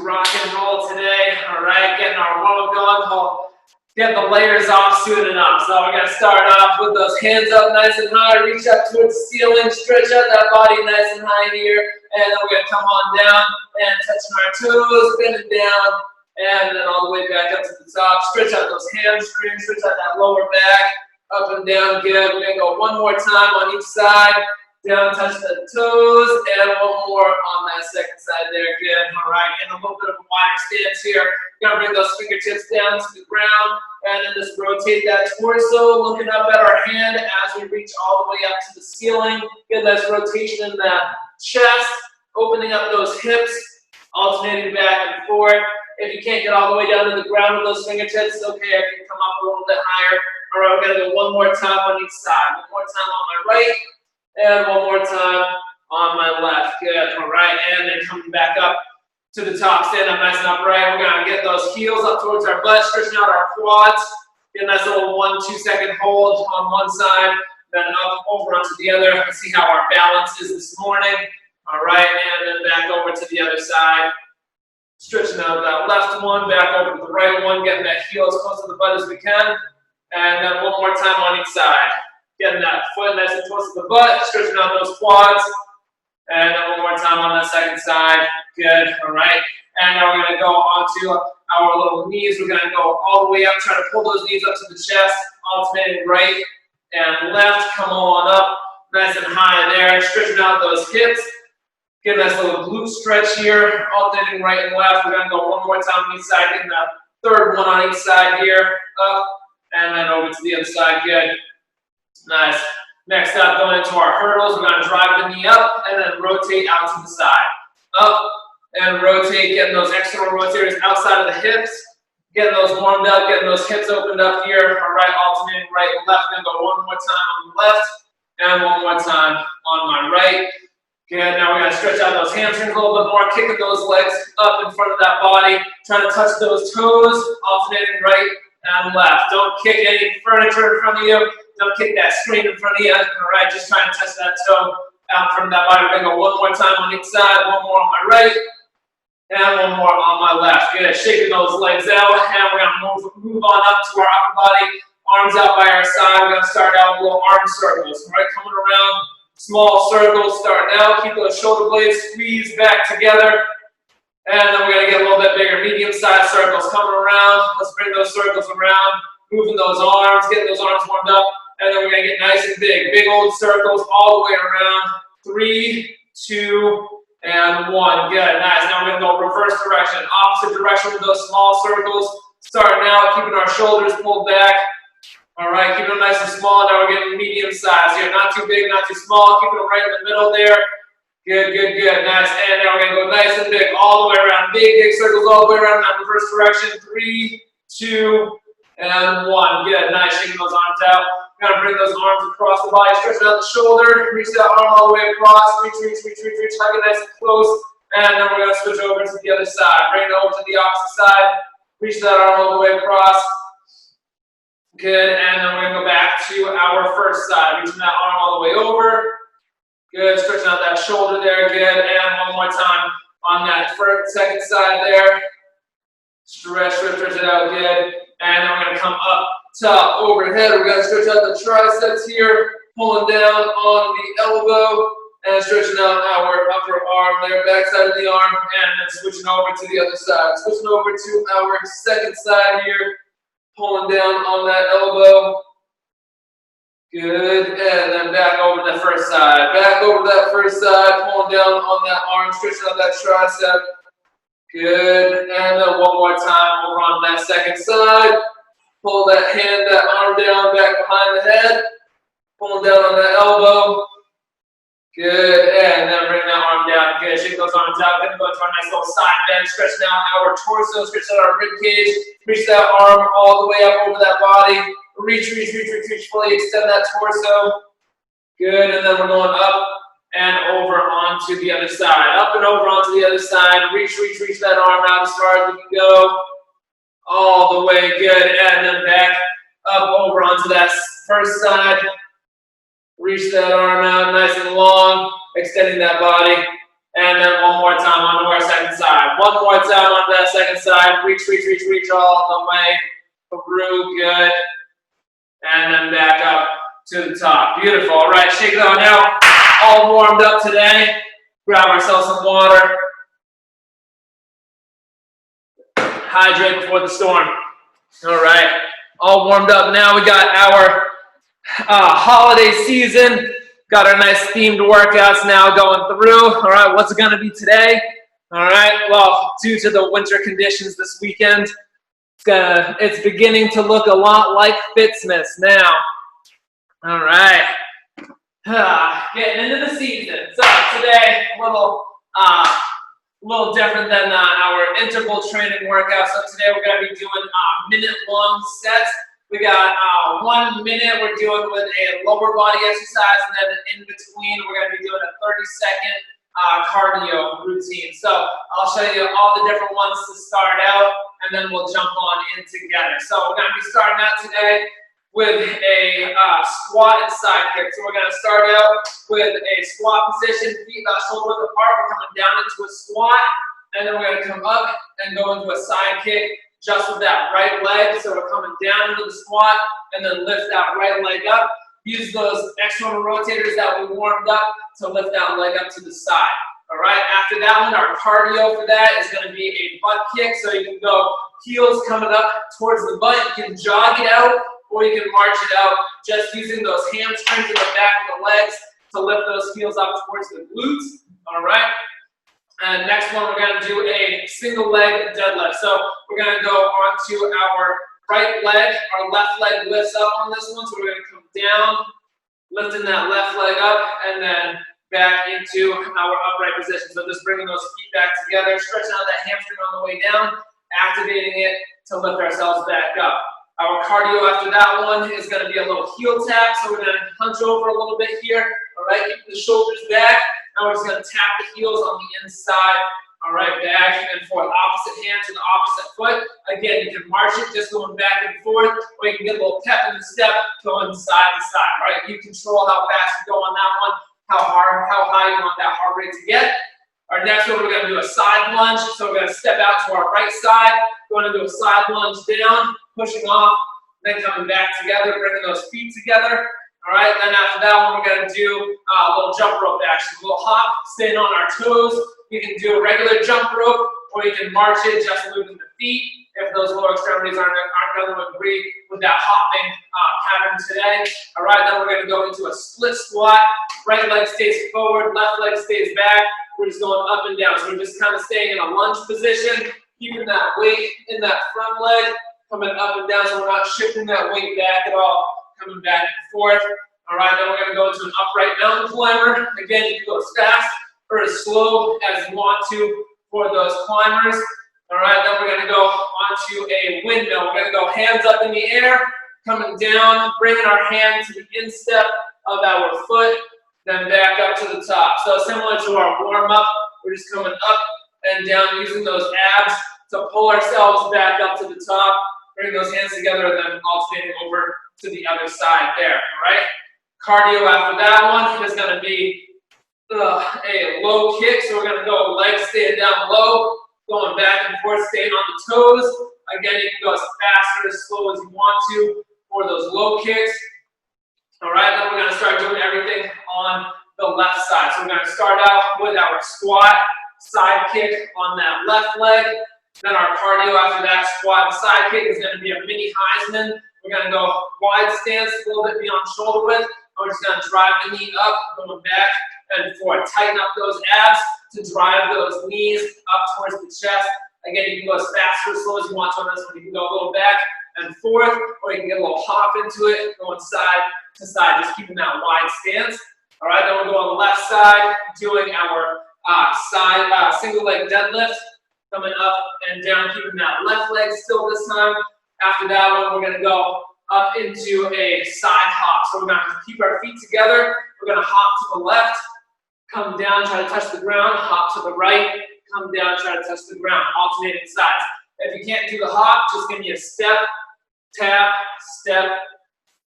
rock and roll today. All right, getting our warm-up going. We'll get the layers off soon enough. So we're going to start off with those hands up nice and high. Reach up towards the ceiling. Stretch out that body nice and high here. And then we're going to come on down and touching our toes, bending down, and then all the way back up to the top. Stretch out those hamstrings. Stretch out that lower back. Up and down. Good. We're going to go one more time on each side. Down, touch the toes, and one more on that second side there. Good. All right, and a little bit of a wider stance here. You're gonna bring those fingertips down to the ground, and then just rotate that torso, looking up at our hand as we reach all the way up to the ceiling. Get that rotation in the chest, opening up those hips, alternating back and forth. If you can't get all the way down to the ground with those fingertips, it's okay if you come up a little bit higher. All right, we're gonna go one more time on each side. One more time on my right. And one more time on my left. Good. All right. And then coming back up to the top. Stand up nice and upright. We're going to get those heels up towards our butt, stretching out our quads. Get a nice little 1-2 second hold on one side, then up over onto the other. Let's see how our balance is this morning. All right. And then back over to the other side. Stretching out that left one, back over to the right one, getting that heel as close to the butt as we can. And then one more time on each side. Getting that foot nice and close to the butt, stretching out those quads. And then one more time on that second side. Good, all right. And now we're gonna go onto our little knees. We're gonna go all the way up, try to pull those knees up to the chest, alternating right and left. Come on up, nice and high there. Stretching out those hips. Get a nice little glute stretch here, alternating right and left. We're gonna go one more time on each side, getting the third one on each side here. Up, and then over to the other side, good. Nice. Next up, going into our hurdles, we're going to drive the knee up and then rotate out to the side. Up and rotate, getting those external rotators outside of the hips, getting those warmed up, getting those hips opened up here. All right, alternating right and left. Then go one more time on the left and one more time on my right. Good. Now we're going to stretch out those hamstrings a little bit more, kicking those legs up in front of that body, trying to touch those toes, alternating right and left. Don't kick any furniture in front of you. Don't kick that screen in front of you. All right, just trying to touch that toe out from that body. We're going to go one more time on each side, one more on my right, and one more on my left. Good, shaking those legs out, and we're going to move on up to our upper body, arms out by our side. We're going to start out with little arm circles. All right, coming around, small circles, starting out. Keep those shoulder blades squeezed back together. And then we're going to get a little bit bigger, medium-sized circles coming around. Let's bring those circles around, moving those arms, getting those arms warmed up. And then we're going to get nice and big old circles all the way around. 3, 2, and 1. Good, nice. Now we're going to go reverse direction, opposite direction with those small circles. Starting out, keeping our shoulders pulled back. All right, keeping them nice and small. Now we're getting medium size here. Not too big, not too small. Keeping them right in the middle there. Good, good, good. Nice. And now we're going to go nice and big all the way around. Big circles all the way around in that reverse direction. 3, 2, and 1. Good, nice. Shaking those arms out. Kind of bring those arms across the body, stretching out the shoulder, reach that arm all the way across, reach, hug it nice and close, and then we're going to switch over to the other side. Bring it over to the opposite side, reach that arm all the way across. Good, and then we're going to go back to our first side, reaching that arm all the way over. Good, stretching out that shoulder there, good, and one more time on that second side there. Stretch it out, good, and then we're going to come up. Top, overhead, we're going to stretch out the triceps here, pulling down on the elbow, and stretching out our upper arm there, back side of the arm, and then switching over to the other side. Switching over to our second side here, pulling down on that elbow. Good, and then back over to the first side. Back over to that first side, pulling down on that arm, stretching out that tricep. Good, and then one more time over on that second side. Pull that hand, that arm down, back behind the head. Pulling down on that elbow. Good, and then bring that arm down. Good, shake those arms out. Then go to our nice little side bend, stretching out our torso, stretching out our rib cage. Reach that arm all the way up over that body. Reach, fully extend that torso. Good, and then we're going up and over onto the other side. Up and over onto the other side. Reach that arm out as far as we can go. All the way, good, and then back up over onto that first side. Reach that arm out nice and long, extending that body. And then one more time onto our second side. One more time onto that second side. Reach, reach, reach, reach all the way through. Good. And then back up to the top. Beautiful. All right, shake it on out. All warmed up today. Grab ourselves some water. Hydrate before the storm. All right, all warmed up. Now we got our holiday season. Got our nice themed workouts now going through. All right, what's it going to be today? All right, well, due to the winter conditions this weekend, it's beginning to look a lot like Fitsmas now. All right, getting into the season. So today, a little different than our interval training workout. So today we're going to be doing minute-long sets. We got 1 minute we're doing with a lower body exercise, and then in between we're going to be doing a 30-second cardio routine. So I'll show you all the different ones to start out, and then we'll jump on in together. So we're going to be starting out today with a squat and side kick. So we're going to start out with a squat position, feet about shoulder width apart. We're coming down into a squat, and then we're going to come up and go into a side kick just with that right leg. So we're coming down into the squat and then lift that right leg up. Use those external rotators that we warmed up to lift that leg up to the side. All right, after that one, our cardio for that is going to be a butt kick. So you can go heels coming up towards the butt. You can jog it out, or you can march it out just using those hamstrings in the back of the legs to lift those heels up towards the glutes. All right. And next one, we're going to do a single leg deadlift. So we're going to go onto our right leg. Our left leg lifts up on this one. So we're going to come down, lifting that left leg up, and then back into our upright position. So just bringing those feet back together, stretching out that hamstring on the way down, activating it to lift ourselves back up. Our cardio after that one is going to be a little heel tap. So we're going to hunch over a little bit here. All right, keep the shoulders back. Now we're just going to tap the heels on the inside. All right, back and forth. Opposite hand to the opposite foot. Again, you can march it just going back and forth, or you can get a little pep in the step going side to side. Right, you control how fast you go on that one, how high you want that heart rate to get. Our next one, we're going to do a side lunge. So we're going to step out to our right side, going to do a side lunge down, pushing off, then coming back together, bringing those feet together. All right, then after that one, we're going to do a little jump rope action, a little hop, staying on our toes. You can do a regular jump rope, or you can march it, just moving the feet. If those lower extremities aren't going to agree with that hopping pattern today. All right, then we're going to go into a split squat. Right leg stays forward, left leg stays back. We're just going up and down. So we're just kind of staying in a lunge position, keeping that weight in that front leg, coming up and down, so we're not shifting that weight back at all, coming back and forth. All right, then we're going to go into an upright mountain climber. Again, you can go as fast or as slow as you want to for those climbers. All right, then we're going to go onto a windmill. We're going to go hands up in the air, coming down, bringing our hand to the instep of our foot, then back up to the top. So similar to our warm-up, we're just coming up and down using those abs to pull ourselves back up to the top, bring those hands together, and then alternating over to the other side there, all right? Cardio after that one is going to be a low kick. So we're going to go legs staying down low, going back and forth, staying on the toes. Again, you can go as fast or as slow as you want to for those low kicks. All right, then we're going to start doing everything on the left side. So we're going to start out with our squat, side kick on that left leg. Then our cardio after that squat and side kick is going to be a mini Heisman. We're going to go wide stance, a little bit beyond shoulder width. We're just going to drive the knee up, going back and forth. Tighten up those abs to drive those knees up towards the chest. Again, you can go as fast or as slow as you want to on this one. You can go a little back and forth, or you can get a little hop into it, going side to side, just keeping that wide stance. All right, then we'll go on the left side, doing our single leg deadlift, coming up and down, keeping that left leg still this time. After that one, we're going to go up into a side hop. So we're going to keep our feet together. We're going to hop to the left, come down, try to touch the ground, hop to the right, come down, try to touch the ground, alternating sides. If you can't do the hop, just give me a step, tap, step,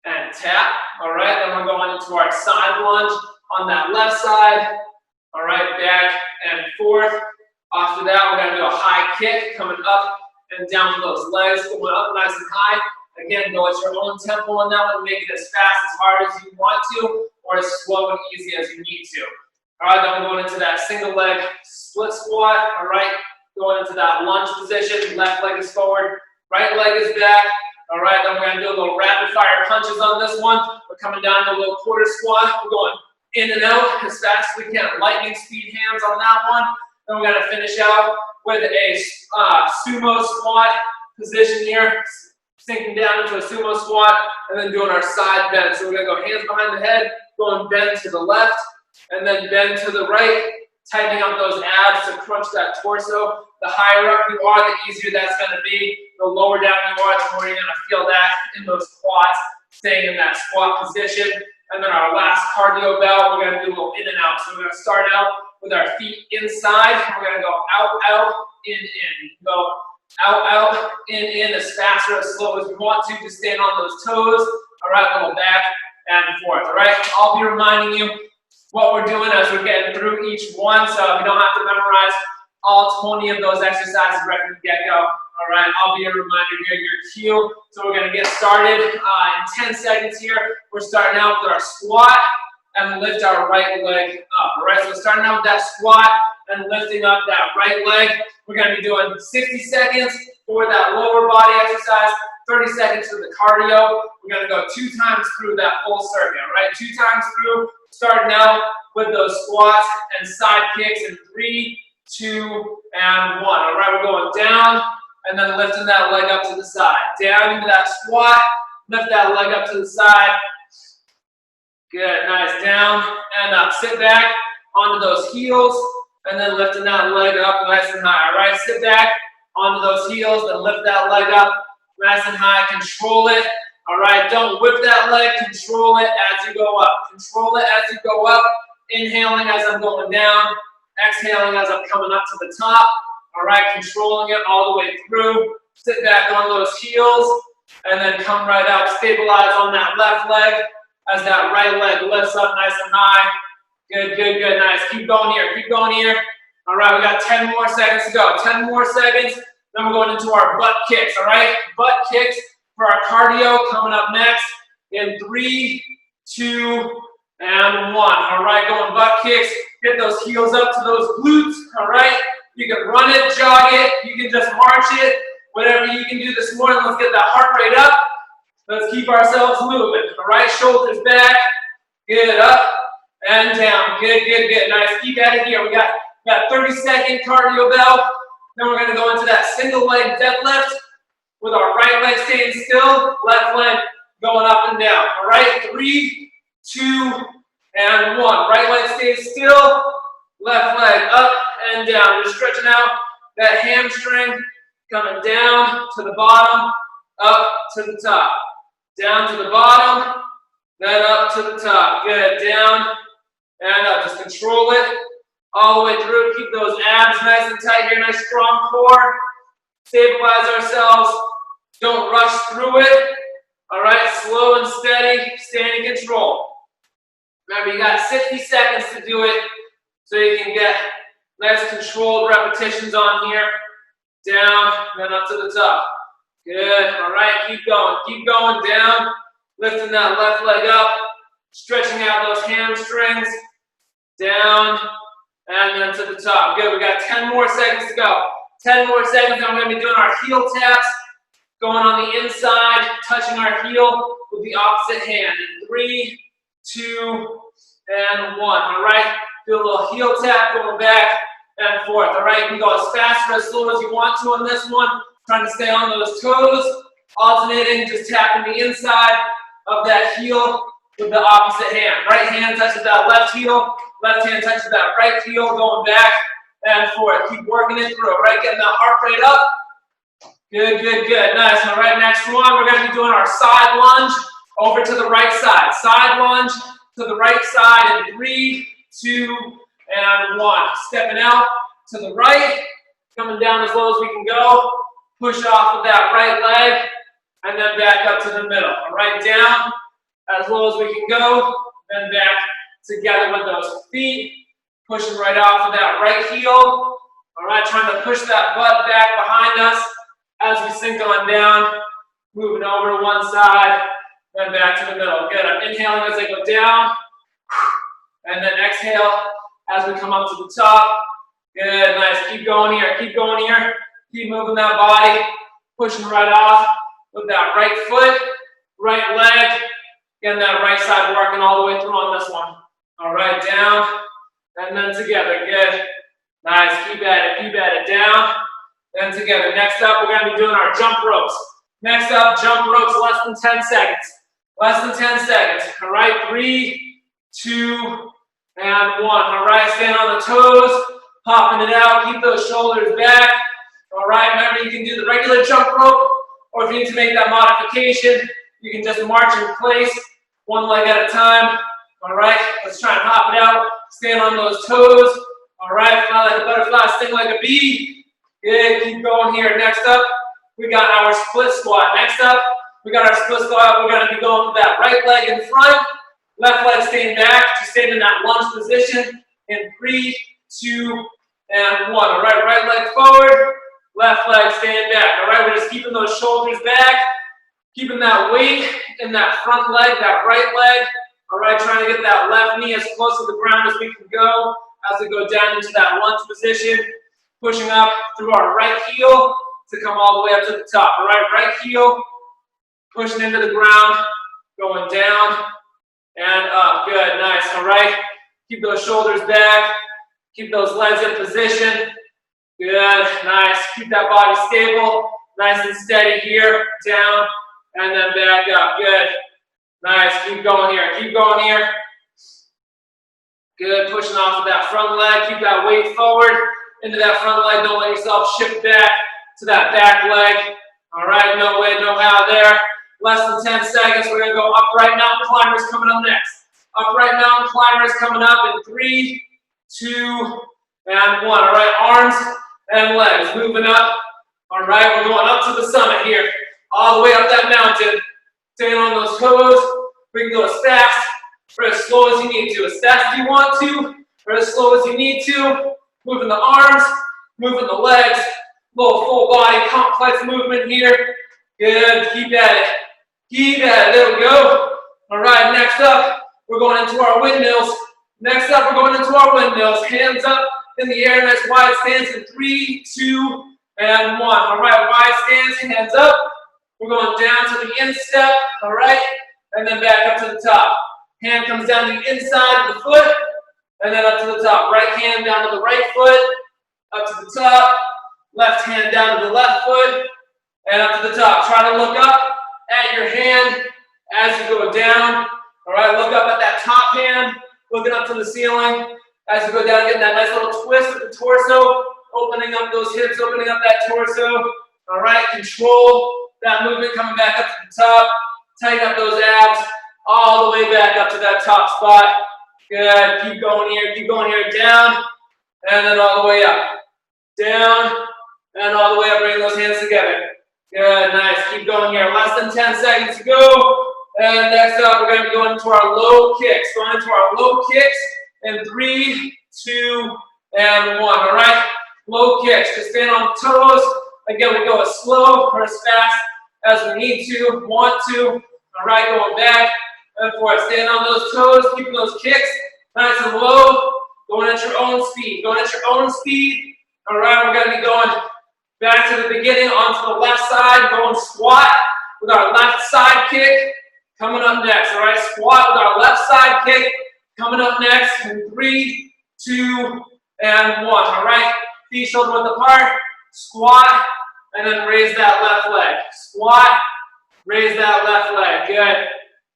and tap. All right, then we're going into our side lunge on that left side. All right, back and forth. After that, we're gonna do a high kick, coming up and down with those legs, going up nice and high. Again, go at your own tempo on that one. Make it as fast, as hard as you want to, or as slow and easy as you need to. All right, then we're going into that single leg split squat. All right, going into that lunge position. Left leg is forward, right leg is back. All right, then we're gonna do a little rapid fire punches on this one. We're coming down to a little quarter squat. We're going in and out as fast as we can. Lightning speed hands on that one. Then we're gonna finish out with a sumo squat position here, sinking down into a sumo squat, and then doing our side bend. So we're gonna go hands behind the head, going bend to the left, and then bend to the right, tightening up those abs to crunch that torso. The higher up you are, the easier that's gonna be. The lower down you are, the more you're gonna feel that in those quads, staying in that squat position. And then our last cardio bout, we're gonna do a little in and out. So we're gonna start out with our feet inside, and we're gonna go out, out, in. Go out, out, in, as fast or as slow as you want to. Just stand on those toes. All right, little back and forth. All right, I'll be reminding you what we're doing as we're getting through each one, so you don't have to memorize all 20 of those exercises right from the get-go. All right, I'll be a reminder here, your cue. So we're gonna get started in 10 seconds here. We're starting out with our squat and lift our right leg up. All right, so starting out with that squat and lifting up that right leg. We're gonna be doing 60 seconds for that lower body exercise, 30 seconds for the cardio. We're gonna go 2 times through that full circuit, all right? 2 times through, starting out with those squats and side kicks in 3, 2, and 1. All right, we're going down and then lifting that leg up to the side. Down into that squat, lift that leg up to the side. Good, nice, down and up. Sit back onto those heels and then lifting that leg up nice and high. All right, sit back onto those heels, then lift that leg up nice and high. Control it. All right, don't whip that leg. Control it as you go up. Control it as you go up. Inhaling as I'm going down. Exhaling as I'm coming up to the top. All right, controlling it all the way through. Sit back on those heels and then come right out. Stabilize on that left leg as that right leg lifts up nice and high. Good, good, good, nice. Keep going here, keep going here. All right, we got 10 more seconds to go. 10 more seconds, then we're going into our butt kicks, all right? Butt kicks for our cardio coming up next in 3, 2, and 1. All right, going butt kicks. Get those heels up to those glutes, all right? You can run it, jog it, you can just march it, whatever you can do this morning. Let's get that heart rate up. Let's keep ourselves moving, all right? Shoulders back, good, up and down. Good, good, good. Nice, keep at it here. We got 30-second cardio bell. Then we're gonna go into that single leg deadlift with our right leg staying still, left leg going up and down, all right? 3, 2, and 1. Right leg stays still, left leg up and down. Just stretching out that hamstring, coming down to the bottom, up to the top. Down to the bottom, then up to the top. Good, down and up. Just control it all the way through. Keep those abs nice and tight here, nice strong core. Stabilize ourselves. Don't rush through it. All right, slow and steady, stay in control. Remember, you got 60 seconds to do it so you can get nice controlled repetitions on here. Down, then up to the top. Good, all right, keep going, down. Lifting that left leg up, stretching out those hamstrings. Down, and then to the top. Good, we got 10 more seconds to go. 10 more seconds, and we're gonna be doing our heel taps. Going on the inside, touching our heel with the opposite hand. In 3, 2, and 1. All right, do a little heel tap going back and forth. All right, you can go as fast or as slow as you want to on this one. Trying to stay on those toes, alternating, just tapping the inside of that heel with the opposite hand. Right hand touches that left heel, left hand touches that right heel, going back and forth. Keep working it through, all right? Getting that heart rate up. Good, good, good. Nice. All right, next one, we're going to be doing our side lunge over to the right side. Side lunge to the right side in 3, 2, and 1. Stepping out to the right, coming down as low as we can go. Push off of that right leg, and then back up to the middle. All right, down as low as we can go, then back together with those feet. Pushing right off of that right heel. All right, trying to push that butt back behind us as we sink on down. Moving over to one side, then back to the middle. Good. I'm inhaling as I go down. And then exhale as we come up to the top. Good, nice. Keep going here, keep going here. Keep moving that body. Pushing right off with that right foot, right leg. Getting that right side working all the way through on this one. All right, down. And then together. Good. Nice. Keep at it. Down. Then together. Next up, we're going to be doing our jump ropes. Next up, jump ropes, less than 10 seconds. Less than 10 seconds. All right, 3, 2, and 1. All right, stand on the toes, popping it out. Keep those shoulders back. All right, remember you can do the regular jump rope, or if you need to make that modification, you can just march in place, one leg at a time. All right, let's try and hop it out. Stand on those toes. All right, fly like a butterfly, sting like a bee. Good, keep going here. Next up, we got our split squat. Next up, we got our split squat. We're going to be going with that right leg in front, left leg staying back to stay in that lunge position in 3, 2, and 1. All right, right leg forward, left leg staying back. All right, we're just keeping those shoulders back, keeping that weight in that front leg, that right leg. All right, trying to get that left knee as close to the ground as we can go as we go down into that lunge position, pushing up through our right heel to come all the way up to the top. All right, right heel, pushing into the ground, going down and up. Good, nice. All right, keep those shoulders back, keep those legs in position. Good, nice. Keep that body stable, nice and steady here, down, and then back up. Good, nice. Keep going here, keep going here. Good, pushing off of that front leg. Keep that weight forward into that front leg. Don't let yourself shift back to that back leg. All right, no way, no how there. Less than 10 seconds. We're going to go upright mountain climbers coming up next. Upright mountain climbers coming up in 3, 2, and 1. All right, arms and legs moving up. All right, we're going up to the summit here. All the way up that mountain. Staying on those toes. We can go as fast or as slow as you need to. As fast as you want to, or as slow as you need to. Moving the arms, moving the legs. Little full body complex movement here. Good, keep at it. Keep at it, there we go. All right, next up, we're going into our windmills. Next up, we're going into our windmills. Hands up in the air, nice wide stance in 3, 2, and 1. All right, wide stance, hands up. We're going down to the instep, all right, and then back up to the top. Hand comes down the inside of the foot, and then up to the top. Right hand down to the right foot, up to the top. Left hand down to the left foot, and up to the top. Try to look up at your hand as you go down. All right, look up at that top hand, looking up to the ceiling. As you go down, getting that nice little twist of the torso, opening up those hips, opening up that torso. All right, control that movement coming back up to the top. Tighten up those abs all the way back up to that top spot. Good, keep going here, down, and then all the way up. Down, and all the way up, bring those hands together. Good, nice, keep going here. Less than 10 seconds to go. And next up, we're gonna be going into our low kicks. Going into our low kicks in 3, 2, and 1, all right? Low kicks, just stand on the toes. Again, we go as slow or as fast as we need to, want to. All right, going back and forth. Stand on those toes, keeping those kicks nice and low. Going at your own speed, going at your own speed. All right, we're gonna be going back to the beginning, onto the left side, going squat with our left side kick. Coming up next, all right? Squat with our left side kick. Coming up next in 3, 2, and 1, all right? Feet shoulder width apart, squat, and then raise that left leg. Squat, raise that left leg, good.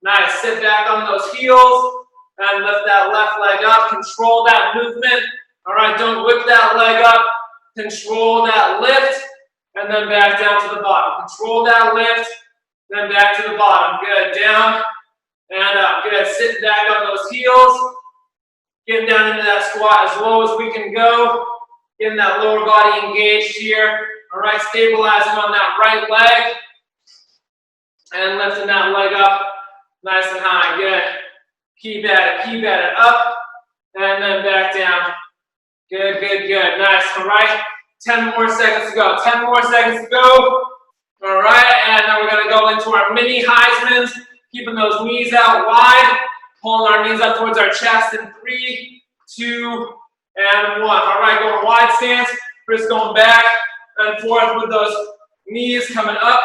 Nice, sit back on those heels, and lift that left leg up. Control that movement, all right? Don't whip that leg up. Control that lift, and then back down to the bottom. Control that lift, then back to the bottom. Good, down and up. Good, sitting back on those heels. Getting down into that squat as low as we can go. Getting that lower body engaged here. All right, stabilizing on that right leg. And lifting that leg up nice and high. Good. Keep at it, up and then back down. Good, good, good. Nice. All right. 10 more seconds to go. 10 more seconds to go. All right. And then we're going to go into our mini Heismans, keeping those knees out wide, pulling our knees up towards our chest in 3, 2, and 1. All right. Going wide stance. Wrists going back and forth with those knees coming up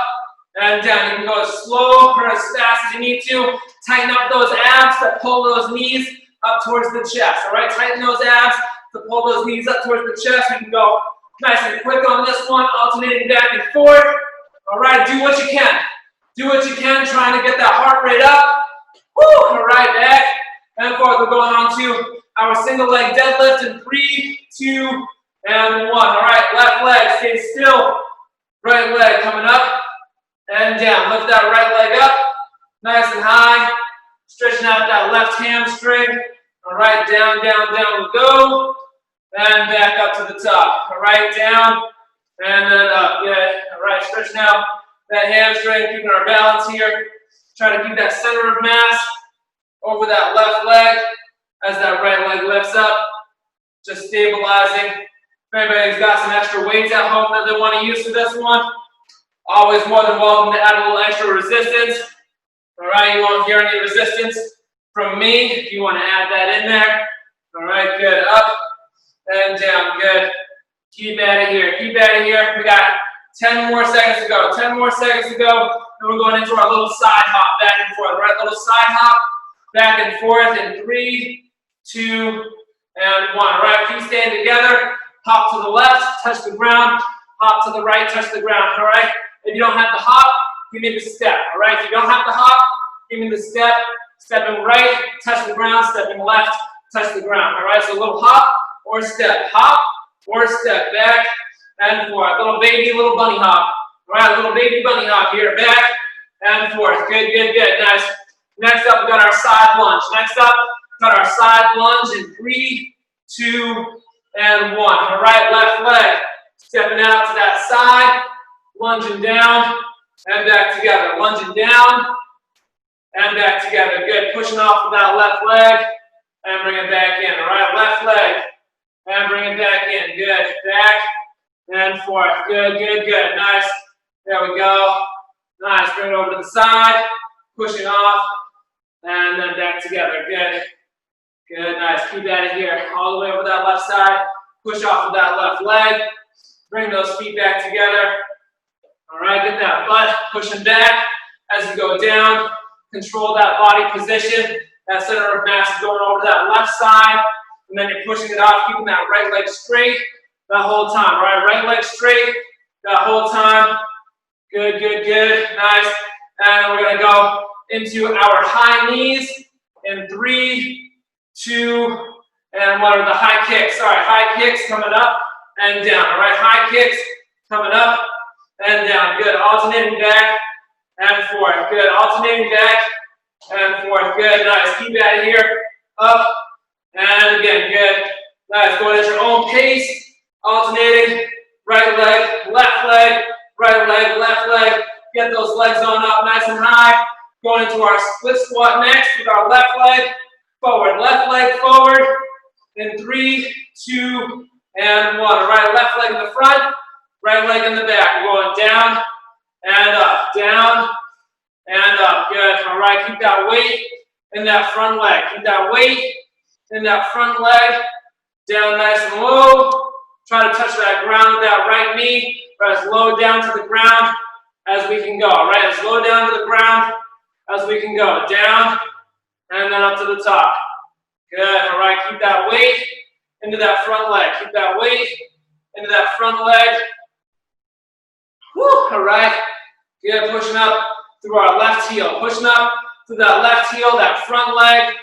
and down. You can go as slow or as fast as you need to. Tighten up those abs that pull those knees up towards the chest. All right. Tighten those abs to pull those knees up towards the chest. You can go nice and quick on this one, alternating back and forth. All right, do what you can. Do what you can, trying to get that heart rate up. Woo! All right, back and forth. We're going on to our single leg deadlift in 3, 2, and 1. All right, left leg, stay still. Right leg coming up and down. Lift that right leg up, nice and high. Stretching out that left hamstring. All right, down, down, down we go. And back up to the top. All right, down and then up. Good. All right, stretching out that hamstring, keeping our balance here. Try to keep that center of mass over that left leg as that right leg lifts up. Just stabilizing. If anybody's got some extra weights at home that they want to use for this one, always more than welcome to add a little extra resistance. All right, you won't hear any resistance from me if you want to add that in there. All right, good. Up and down. Good. Keep at it here. Keep at it here. We got 10 more seconds to go. 10 more seconds to go. And we're going into our little side hop back and forth. Right, little side hop back and forth in 3, 2, and 1. All right, feet stand together. Hop to the left, touch the ground. Hop to the right, touch the ground. All right. If you don't have the hop, give me the step. All right. If you don't have the hop, give me the step. Stepping right, touch the ground. Stepping left, touch the ground. All right. So a little hop or step. Hop or step. Back and forth. Little baby, little bunny hop. All right. Little baby bunny hop here. Back and forth. Good, good, good. Nice. Next up, we got our side lunge. Next up, got our side lunge in 3, 2, and 1. All right, left leg. Stepping out to that side, lunging down, and back together. Lunging down, and back together. Good. Pushing off of that left leg, and bring it back in. All right, left leg, and bring it back in. Good. Back and forth. Good, good, good. Nice. There we go. Nice. Bring it over to the side, pushing off, and then back together. Good. Good, nice. Keep at it here. All the way over that left side. Push off of that left leg. Bring those feet back together. All right, get that butt pushing back as you go down. Control that body position. That center of mass is going over to that left side. And then you're pushing it off, keeping that right leg straight that whole time. All right, right leg straight that whole time. Good, good, good. Nice. And we're going to go into our high knees in 3, 2, and what are the high kicks? All right, high kicks coming up and down. All right, high kicks coming up and down. Good. Alternating back and forth. Good. Alternating back and forth. Good. Nice. Keep at it here. Up and again. Good. Nice. Going at your own pace. Alternating. Right leg, left leg, right leg, left leg. Get those legs on up nice and high. Going into our split squat next with our left leg forward. Left leg forward in 3, 2, and 1. All right, left leg in the front, right leg in the back. We're going down and up, down and up. Good. All right, keep that weight in that front leg. Keep that weight in that front leg. Down nice and low. Try to touch that ground with that right knee. Right, as low down to the ground as we can go. All right, as low down to the ground as we can go. Down and then up to the top. Good. All right, keep that weight into that front leg. Keep that weight into that front leg. Woo. All right. Good. Pushing up through our left heel. Pushing up through that left heel, that front leg,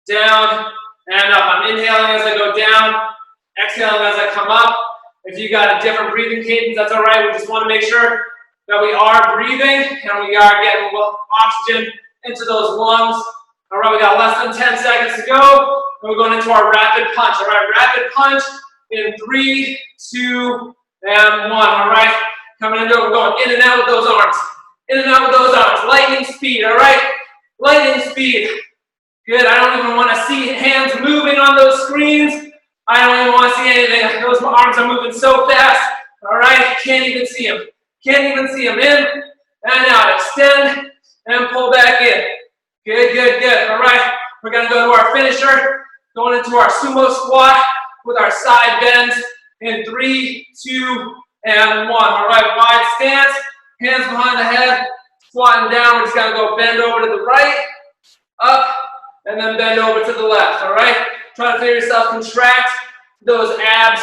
down and up. I'm inhaling as I go down, exhaling as I come up. If you got a different breathing cadence, that's all right. We just want to make sure that we are breathing and we are getting oxygen into those lungs. All right, we got less than 10 seconds to go. And we're going into our rapid punch. All right, rapid punch in 3, 2, and 1. All right, coming into it, we're going in and out with those arms. In and out with those arms. Lightning speed, all right? Lightning speed. Good, I don't even want to see hands moving on those screens. I don't even want to see anything. Those arms are moving so fast. All right, can't even see them. Can't even see them. In and out. Extend and pull back in. Good, good, good. All right, we're going to go to our finisher. Going into our sumo squat with our side bends in 3, 2, and 1. All right, wide stance. Hands behind the head. Squatting down. We're just going to go bend over to the right, up, and then bend over to the left. All right, try to feel yourself contract those abs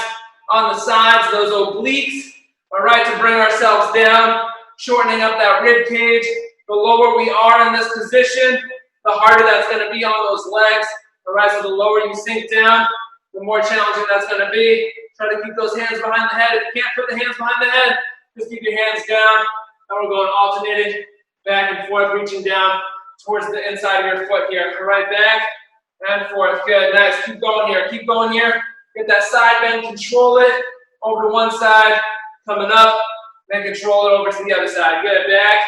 on the sides, those obliques, all right, to bring ourselves down, shortening up that rib cage. The lower we are in this position, the harder that's going to be on those legs, all right, so the lower you sink down, the more challenging that's going to be. Try to keep those hands behind the head. If you can't put the hands behind the head, just keep your hands down, and we're going alternating back and forth, reaching down towards the inside of your foot here. All right, back and forth. Good, nice. Keep going here. Keep going here. Get that side bend, control it over to one side, coming up, then control it over to the other side. Good, back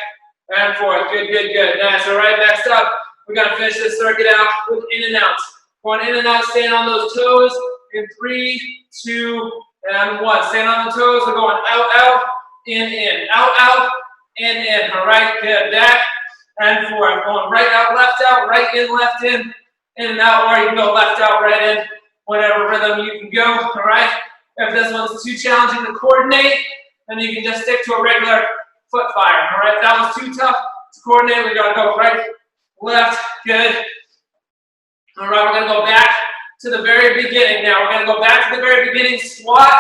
and forth. Good, good, good. Nice. All right, next up, we're going to finish this circuit out with in and outs. Going in and out, staying on those toes in 3, 2, and 1. Staying on the toes. We're going out, out, in, out, in. All right, good. Back and forth. Going right out, left in and out, or you can go left out, right in. Whatever rhythm you can go, all right? If this one's too challenging to coordinate, then you can just stick to a regular foot fire, all right? If that one's too tough to coordinate, we gotta go right, left, good. All right, we're gonna go back to the very beginning now. We're gonna go back to the very beginning, squat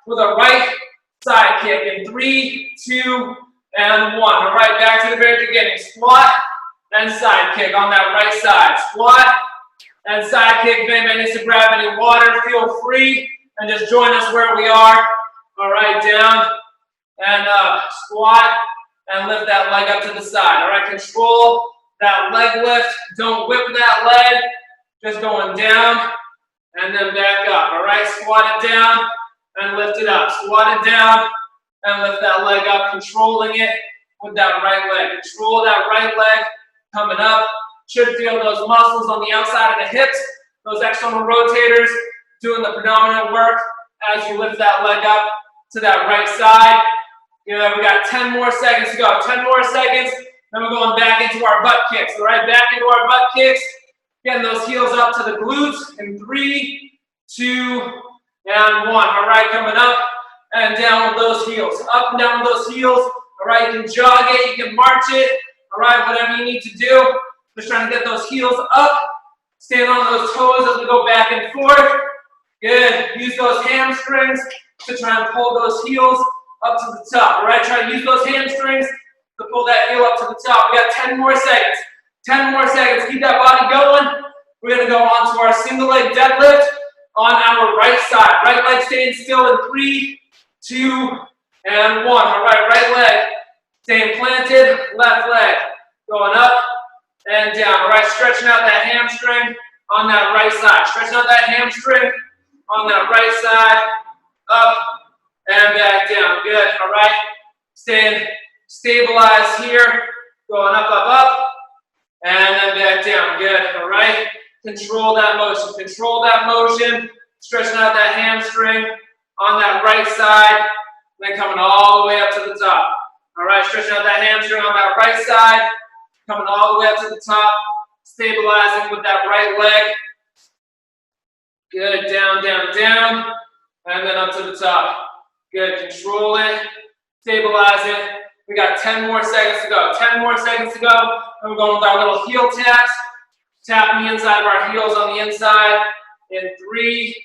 with a right side kick in 3, 2, and 1. All right, back to the very beginning, squat and side kick on that right side. Squat and side kick. If anybody needs to grab any water, feel free and just join us where we are. All right, down and up. Squat and lift that leg up to the side. All right, control that leg lift. Don't whip that leg. Just going down and then back up. All right, squat it down and lift it up. Squat it down and lift that leg up, controlling it with that right leg. Control that right leg coming up. Should feel those muscles on the outside of the hips, those external rotators doing the predominant work as you lift that leg up to that right side. Good, we got 10 more seconds to go. 10 more seconds, then we're going back into our butt kicks. All right, back into our butt kicks. Getting those heels up to the glutes in 3, 2, and 1. All right, coming up and down with those heels. Up and down with those heels. All right, you can jog it, you can march it. All right, whatever you need to do. Just trying to get those heels up, stand on those toes as we go back and forth. Good. Use those hamstrings to try and pull those heels up to the top. All right, try to use those hamstrings to pull that heel up to the top. We got 10 more seconds. 10 more seconds. Keep that body going. We're going to go on to our single leg deadlift on our right side. Right leg staying still in 3, 2, and 1. All right, right leg staying planted. Left leg going up and down. All right, stretching out that hamstring on that right side. Stretching out that hamstring on that right side. Up and back down. Good. All right. Staying stabilized here. Going up, up, up. And then back down. Good. All right. Control that motion. Control that motion. Stretching out that hamstring on that right side. Then coming all the way up to the top. All right. Stretching out that hamstring on that right side. Coming all the way up to the top. Stabilizing with that right leg. Good. Down, down, down. And then up to the top. Good. Control it. Stabilize it. We got 10 more seconds to go. 10 more seconds to go. And we're going with our little heel taps. Tapping the inside of our heels on the inside. In 3,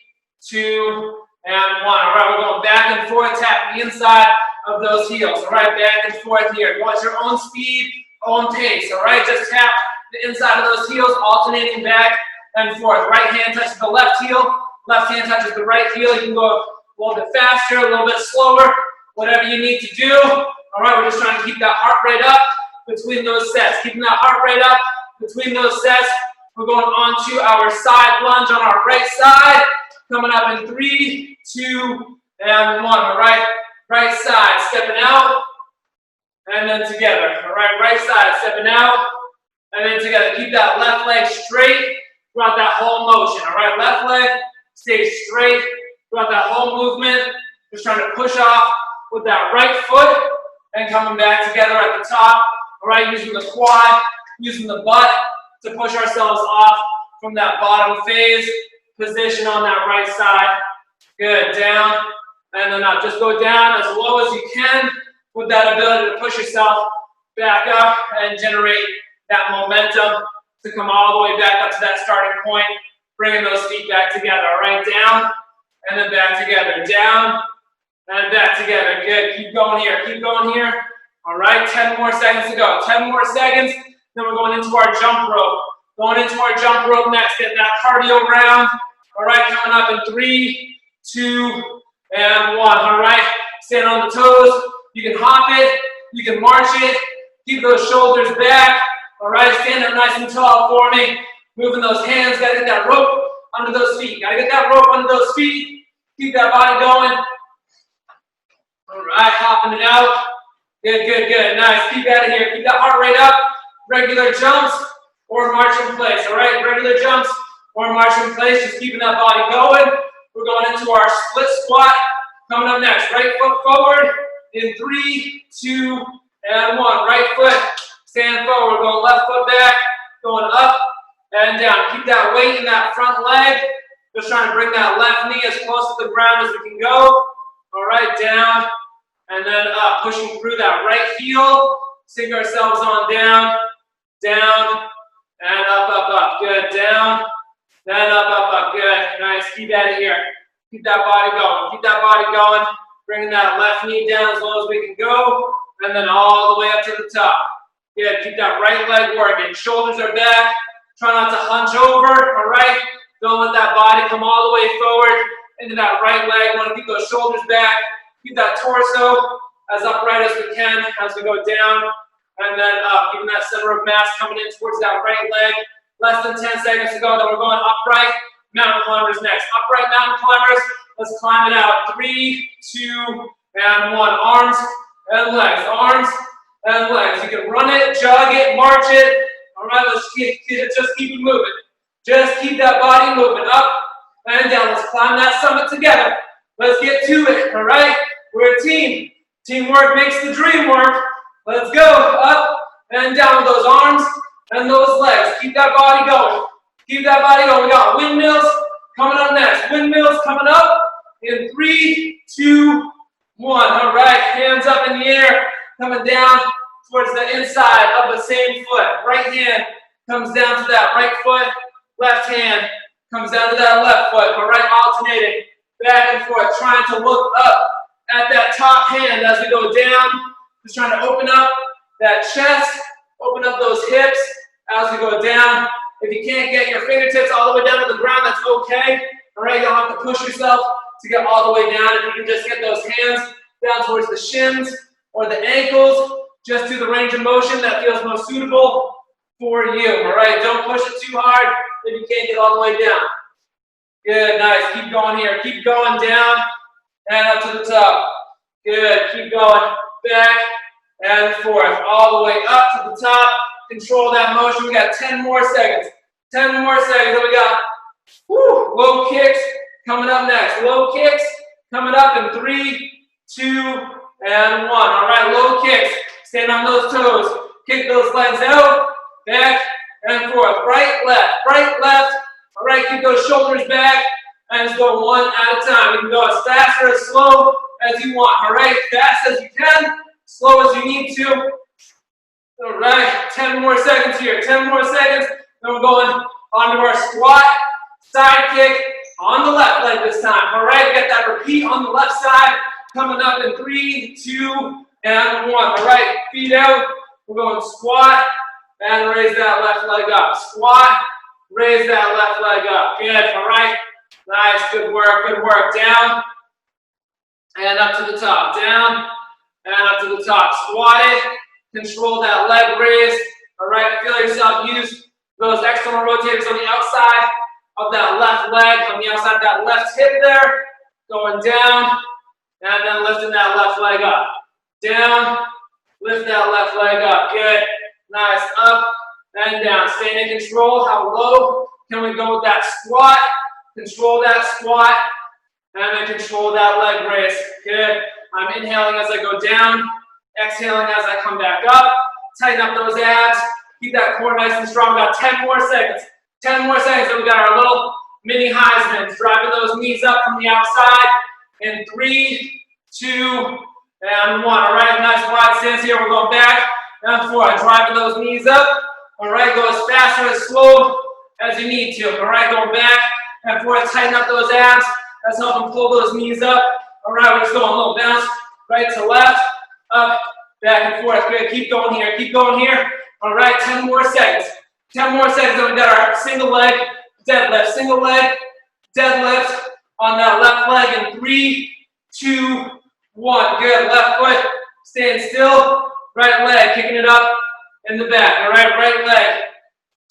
2, and 1. All right, we're going back and forth, tapping the inside of those heels. All right, back and forth here. You want your own speed, own pace. All right, just tap the inside of those heels, alternating back and forth. Right hand touches the left heel. Left hand touches the right heel. You can go a little bit faster, a little bit slower, whatever you need to do. All right, we're just trying to keep that heart rate up between those sets. Keeping that heart rate up between those sets. We're going on to our side lunge on our right side. Coming up in 3, 2, and 1. All right, right side, stepping out, and then together. All right, right side, stepping out, and then together. Keep that left leg straight throughout that whole motion. All right, left leg stays straight throughout that whole movement. Just trying to push off with that right foot and coming back together at the top. All right, using the quad, using the butt to push ourselves off from that bottom phase position on that right side. Good, down and then up. Just go down as low as you can with that ability to push yourself back up and generate that momentum to come all the way back up to that starting point, bringing those feet back together. All right, down and then back together, down and back together. Good, keep going here, keep going here. All right, 10 more seconds to go. 10 more seconds, then we're going into our jump rope. Going into our jump rope next, getting that cardio round. All right, coming up in 3, 2, and 1. All right, stand on the toes. You can hop it, you can march it. Keep those shoulders back. All right, stand up nice and tall for me. Moving those hands, gotta get that rope under those feet. Gotta get that rope under those feet. Keep that body going. All right, hopping it out. Good, good, good. Nice. Keep out of here. Keep that heart rate up. Regular jumps or march in place. All right, regular jumps or march in place. Just keeping that body going. We're going into our split squat. Coming up next. Right foot forward in 3, 2, and 1. Right foot. Stand forward. Going left foot back. Going up and down. Keep that weight in that front leg. Just trying to bring that left knee as close to the ground as we can go. All right, down. And then up, pushing through that right heel, sink ourselves on down, down, and up, up, up. Good, down, then up, up, up. Good, nice, keep that in here. Keep that body going, keep that body going. Bringing that left knee down as low as we can go, and then all the way up to the top. Good, keep that right leg working. Shoulders are back, try not to hunch over, all right? Don't let that body come all the way forward into that right leg. Want to keep those shoulders back. Keep that torso as upright as we can as we go down and then up. Keeping that center of mass coming in towards that right leg. Less than 10 seconds to go. Then we're going upright mountain climbers next. Upright mountain climbers. Let's climb it out. 3, 2, and 1. Arms and legs. Arms and legs. You can run it, jog it, march it. All right, let's just keep it moving. Just keep that body moving up and down. Let's climb that summit together. Let's get to it, all right? We're a team. Teamwork makes the dream work. Let's go up and down with those arms and those legs. Keep that body going. Keep that body going. We got windmills coming up next. Windmills coming up in 3, 2, 1. All right, hands up in the air, coming down towards the inside of the same foot. Right hand comes down to that right foot. Left hand comes down to that left foot. All right, alternating back and forth, trying to look up at that top hand as we go down. Just trying to open up that chest, open up those hips as we go down. If you can't get your fingertips all the way down to the ground, that's okay. All right, you don't have to push yourself to get all the way down. If you can just get those hands down towards the shins or the ankles, just do the range of motion that feels most suitable for you. All right, don't push it too hard if you can't get all the way down. Good, nice. Keep going here. Keep going down and up to the top. Good. Keep going back and forth. All the way up to the top. Control that motion. We got 10 more seconds. 10 more seconds. And we got low kicks coming up next. Low kicks coming up in 3, 2, and 1. All right, low kicks. Stand on those toes. Kick those legs out, back and forth. Right, left, right, left. All right, keep those shoulders back and just go one at a time. You can go as fast or as slow as you want. All right, fast as you can, slow as you need to. All right, 10 more seconds here. 10 more seconds. Then we're going onto our squat, side kick on the left leg this time. All right, get that repeat on the left side. Coming up in 3, 2, and 1. All right, feet out. We're going squat and raise that left leg up. Squat. Raise that left leg up. Good, all right. Nice, good work, good work. Down and up to the top. Down and up to the top. Squat it. Control that leg raise. All right, feel yourself use those external rotators on the outside of that left leg, on the outside of that left hip there. Going down and then lifting that left leg up. Down, lift that left leg up. Good, nice. Up and down. Staying in control. How low can we go with that squat? Control that squat, and then control that leg raise. Good. I'm inhaling as I go down, exhaling as I come back up. Tighten up those abs. Keep that core nice and strong. About 10 more seconds. 10 more seconds, and we got our little mini Heisman. Driving those knees up from the outside. In 3, 2, and 1. All right, nice wide stance here. We're going back and forth. Driving those knees up. All right, go as fast or as slow as you need to. All right, going back and forth. Tighten up those abs. Let's help them pull those knees up. All right, we're just going a little bounce. Right to left, up, back and forth. Good, keep going here. Keep going here. All right, 10 more seconds. 10 more seconds, and we got our single leg deadlift. Single leg deadlift on that left leg in 3, 2, 1. Good, left foot staying still. Right leg kicking it up in the back. All right, right leg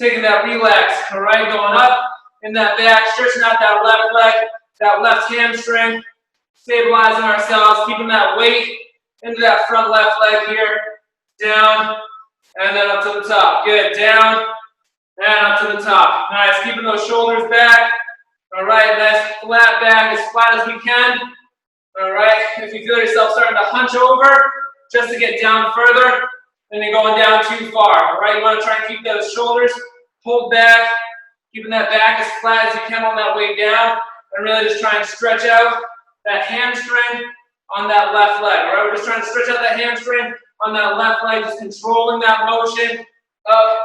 taking that relax. All right, going up in that back, stretching out that left leg, that left hamstring, stabilizing ourselves, keeping that weight into that front left leg here. Down, and then up to the top. Good, down, and up to the top. Nice, keeping those shoulders back. All right, nice flat back, as flat as we can. All right, if you feel yourself starting to hunch over, just to get down further, and then going down too far. All right, you want to try and keep those shoulders pulled back, keeping that back as flat as you can on that way down, and really just try and stretch out that hamstring on that left leg. All right, we're just trying to stretch out that hamstring on that left leg, just controlling that motion up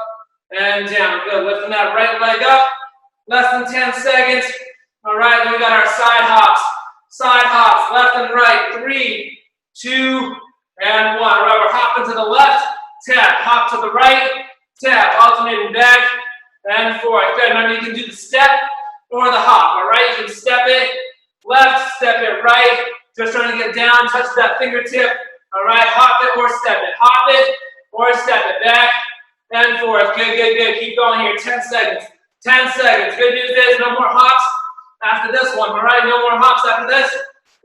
and down. Good, lifting that right leg up. Less than 10 seconds. All right, then we got our side hops. Side hops, left and right. 3, 2, and 1. All right, we're hopping to the left, tap. Hop to the right, tap. Alternating back and forth. Good, remember you can do the step or the hop. All right, you can step it left, step it right. Just trying to get down, touch that fingertip. All right, hop it or step it. Hop it or step it. Back and forth. Good, good, good. Keep going here. 10 seconds. 10 seconds. Good news is no more hops after this one. All right, no more hops after this.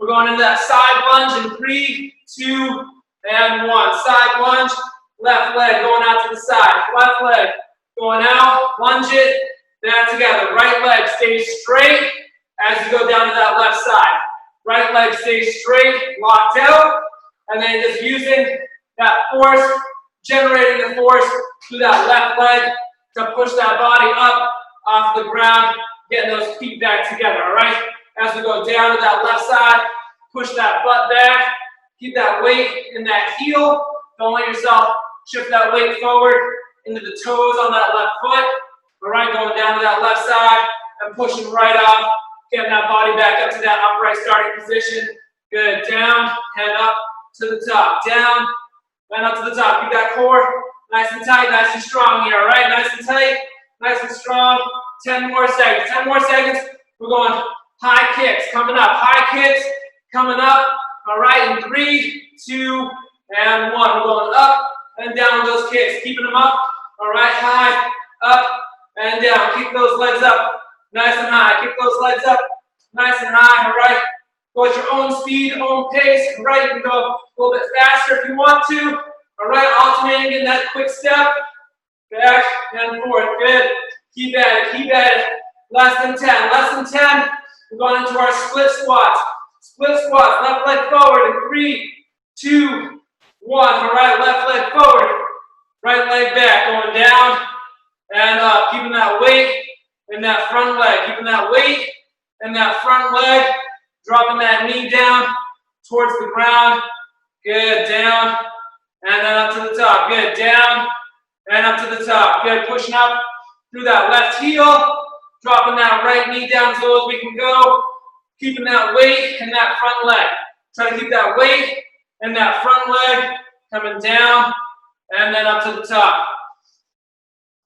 We're going into that side lunge in 3, 2, and 1. Side lunge. Left leg going out to the side. Left leg going out. Lunge it. Back together. Right leg stays straight as you go down to that left side. Right leg stays straight, locked out. And then just using that force, generating the force through that left leg to push that body up off the ground, getting those feet back together, all right? As we go down to that left side, push that butt back, keep that weight in that heel. Don't let yourself shift that weight forward into the toes on that left foot, all right? Going down to that left side and pushing right off, getting that body back up to that upright starting position. Good, down and up to the top, down and up to the top. Keep that core nice and tight, nice and strong here, all right? Nice and tight, nice and strong. 10 more seconds, 10 more seconds. We're going high kicks, coming up. High kicks, coming up, all right? In 3, 2, and 1. We're going up and down with those kicks, keeping them up, all right? High, up, and down. Keep those legs up nice and high. Keep those legs up nice and high, all right? Go at your own speed, own pace, all right? You can go a little bit faster if you want to, all right? Alternating in that quick step, back and forth, good. Keep at it, keep at it. Less than 10, less than 10. We're going into our split squats. Split squats, left leg forward in 3, 2, 1. All right, left leg forward, right leg back, going down and up. Keeping that weight in that front leg, keeping that weight in that front leg. Dropping that knee down towards the ground. Good, down, and then up to the top. Good, down, and up to the top. Good, pushing up through that left heel. Dropping that right knee down as low as we can go. Keeping that weight in that front leg. Try to keep that weight in that front leg. Coming down, and then up to the top.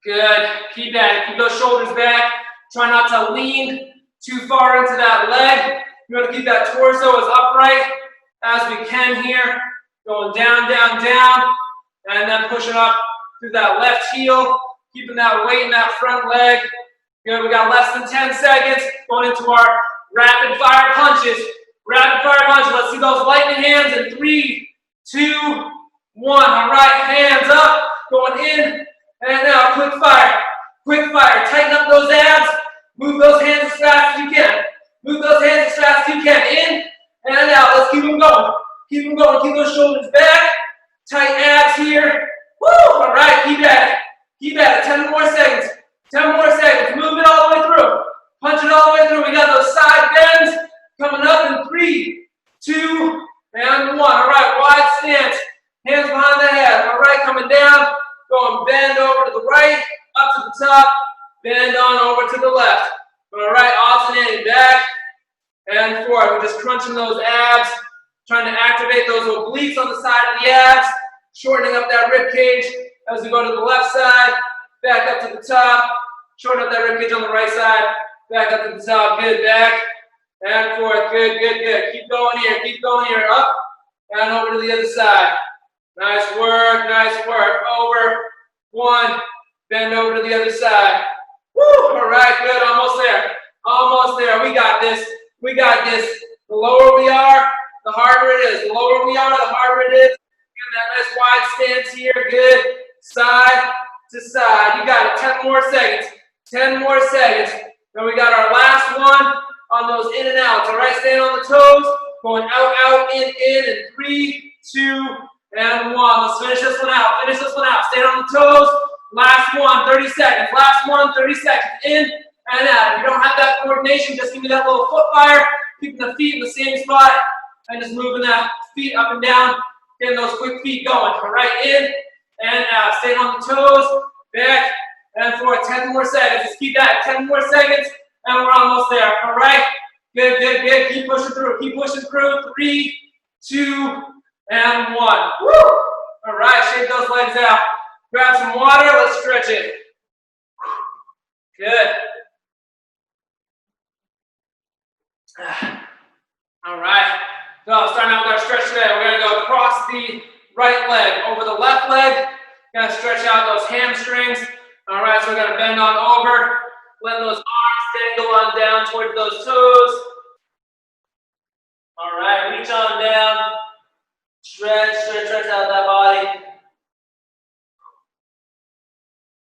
Good, keep at it. Keep those shoulders back. Try not to lean too far into that leg. You want to keep that torso as upright as we can here. Going down, down, down, and then pushing up through that left heel. Keeping that weight in that front leg. Good, we got less than 10 seconds. Going into our rapid fire punches. Rapid fire punches. Let's see those lightning hands in 3, 2, 1. All right, hands up. Going in and out. quick fire. Quick fire. Tighten up those abs. Move those hands as fast as you can. Move those hands as fast as you can. In and out. Let's keep them going. Keep them going. Keep those shoulders back. Tight abs here. Woo! All right, keep at it. Keep at it. 10 more seconds. 10 more seconds. Move it all the way through. Punch it all the way through. We got those side bends coming up in 3, 2, and 1. All right, wide stance. Hands behind the head. All right, coming down. Going bend over to the right, up to the top, bend on over to the left. All right, alternating back and forth. We're just crunching those abs, trying to activate those obliques on the side of the abs, shortening up that rib cage as we go to the left side, back up to the top, shorten up that rib cage on the right side, back up to the top, good, back and forth, good, good, good. Keep going here, up and over to the other side. Nice work, over, 1, bend over to the other side. Woo, all right, good, almost there, we got this. The lower we are, the harder it is. The lower we are, the harder it is. Get that nice wide stance here, good, side to side. You got it, 10 more seconds, 10 more seconds. Then we got our last one on those in and outs, all right, staying on the toes, going out, in, and 3, 2, and 1. Let's finish this one out. Stay on the toes. Last one, 30 seconds. In and out. If you don't have that coordination, just give me that little foot fire. Keeping the feet in the same spot and just moving that feet up and down. Getting those quick feet going. All right, in and out. Staying on the toes. Back and forth. 10 more seconds. Just keep that. 10 more seconds, and we're almost there. All right. Good. Keep pushing through. 3, 2, and 1. Woo! All right, shake those legs out. Grab some water, let's stretch it. Good. All right, so starting out with our stretch today, we're gonna go across the right leg, over the left leg. Gonna stretch out those hamstrings. All right, so we're gonna bend on over, letting those arms dangle on down towards those toes. All right, reach on down. Stretch out that body.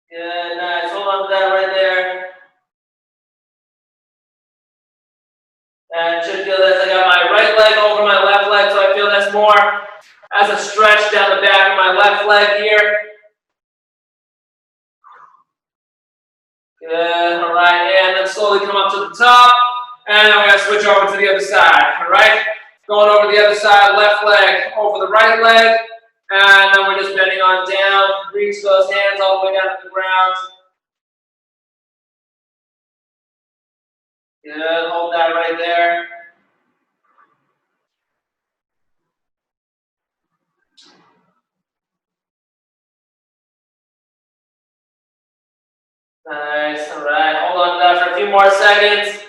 Good, nice. Hold on to that right there. And should feel this. I got my right leg over my left leg, so I feel this more as a stretch down the back of my left leg here. Good, all right. And then slowly come up to the top. And then we're going to switch over to the other side, all right? Going over the other side, left leg over the right leg, and then we're just bending on down. Reach those hands all the way down to the ground. Good, hold that right there. Nice, all right. Hold on to that for a few more seconds.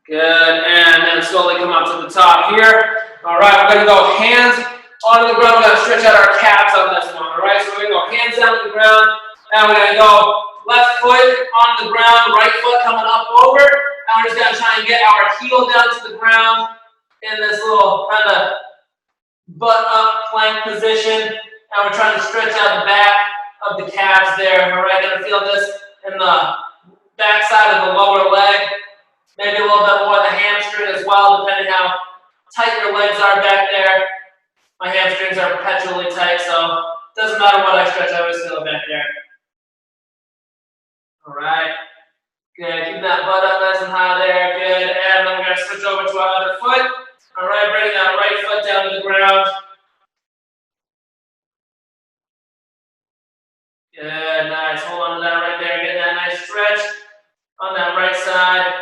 Good, and then slowly come up to the top here. All right, we're going to go hands onto the ground. We're going to stretch out our calves on this one. All right, so we're going to go hands down to the ground, and we're going to go left foot on the ground, right foot coming up over, and we're just going to try and get our heel down to the ground in this little kind of butt up plank position, and we're trying to stretch out the back of the calves there. All right, going to feel this in the back side of the lower leg. Maybe a little bit more of the hamstring as well, depending how tight your legs are back there. My hamstrings are perpetually tight, so it doesn't matter what I stretch, I always feel it back there. All right. Good. Keep that butt up nice and high there. Good. And then we're going to switch over to our other foot. All right. Bring that right foot down to the ground. Good. Nice. Hold on to that right there. Get that nice stretch on that right side.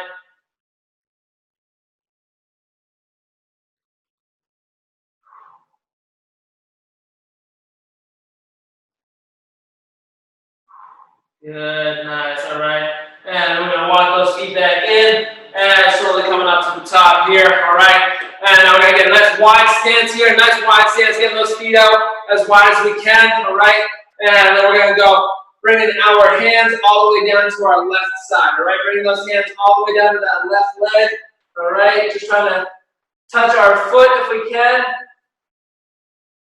Good, nice, all right. And we're gonna walk those feet back in and slowly coming up to the top here, all right. And now we're gonna get a nice wide stance here, getting those feet out as wide as we can, all right. And then we're gonna go bringing our hands all the way down to our left side, all right. Bringing those hands all the way down to that left leg, all right. Just trying to touch our foot if we can.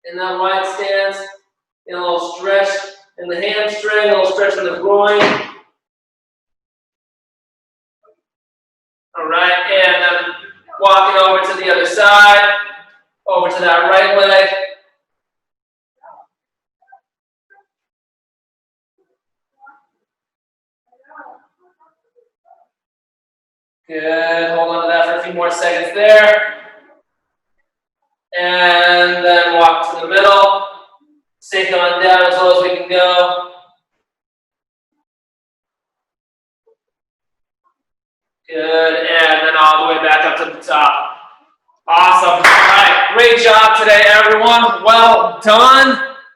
in that wide stance. And a little stretch in the hamstring, a little stretch in the groin. All right, and then walking over to the other side, over to that right leg. Good, hold on to that for a few more seconds there. And then walk to the middle. Sink on down as low as we can go. Good, and then all the way back up to the top. Awesome. All right, great job today, everyone. Well done.